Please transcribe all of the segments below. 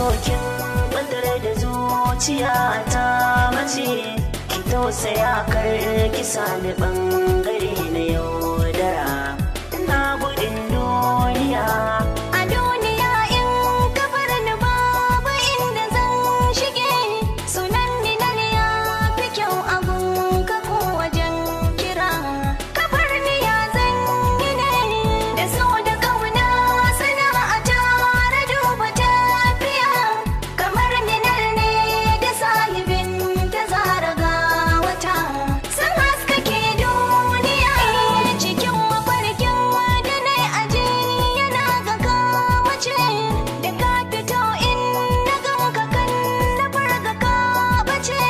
sokin bandare da zuciya ta mace ki tausaya kar ki sami bangare na yaudara ina gudun duniya A duniya in ka bar ni babu inda zan shige sunan ni na ya fi kyau abun ka ko wajen kira ka bar ni ya zan yi ne da so da kauna sana'a tare duba tafiya kamar ni nan ne da sahibin ta zara ga wata sun haskake duniya cikin mafarkin da na aje yana ga kawace da ka fito in na ganka kan na farga ka bace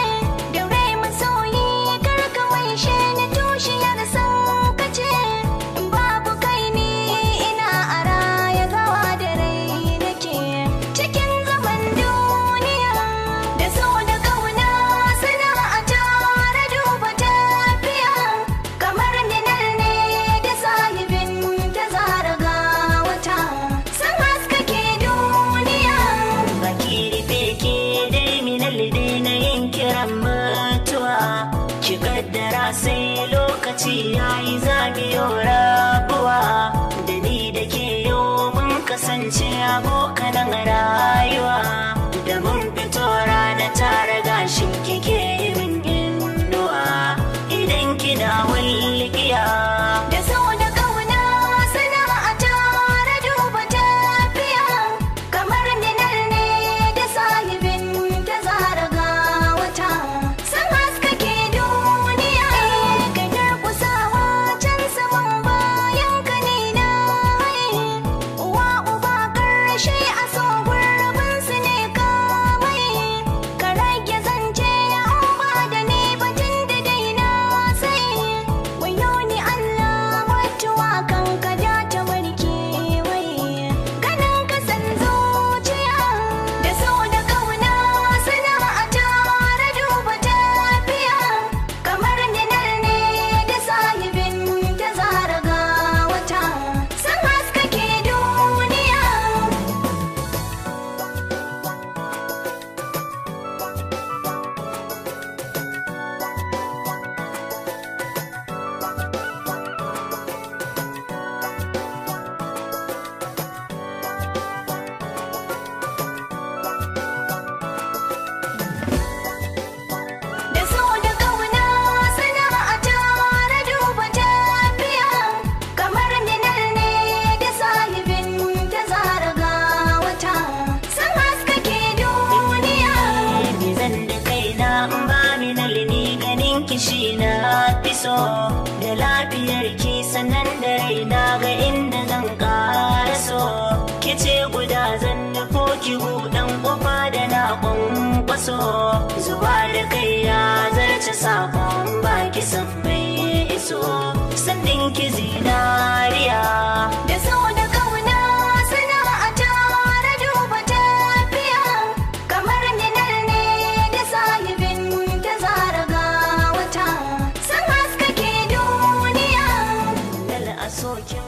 da rai masoyi karka waishe ni tushiyar san kace in babu kai ni ina a raya gawa da rai nake cikin zaman duniya da so da kauna sana'a tare duba tafiya kamar ni nan ne da sahibin ta zara ga wata sun haskake duniya baki rufe ke dai minalli dai na yin kiran mutuwa ki kaddara sai lokaci yayi zamiyo rabuwa da ni da ke yau mun kasance abokanan rayuwa da mun fito rana tare gashin kike yi min inuwa idan kina walƙiya da so da kauna sana'a tare duba tafiya kamar ni nan ne da sahibin ta zara ga wata sun haskake duniya gadar kusawa can saman bayan ka ne na haye uwa uba karshe a so gurbin su ne kawai ka rage zance an ba da ni batun da dai na sai wayo ni Allah mutuwa kan ka da ta warke wai ganin ka san zuciya da so da kauna sana'a tare duba tafiya kamar ni nan ne da sahibin ta zara ga wata sun haskake duniya da so da kauna sana'a tare duba tafiya kamar ni nan ne da sahibin ta zara ga wata sun haskake duniya ni zan da kaina in ba minalli ni ganin kishi na fi so da lafiyar ki sanan da raina ga inda zan ƙara so ki ce guda zan nufo ki buɗan ƙofa da na ƙwanƙwaso zuwa da kai ya zarce sakon baki san mai iso sannin ki zinariya da so da kauna sana'a tare duba tafiya kamar ni nan ne da sahibin ta zara ga wata sun haskake duniya dal a sokin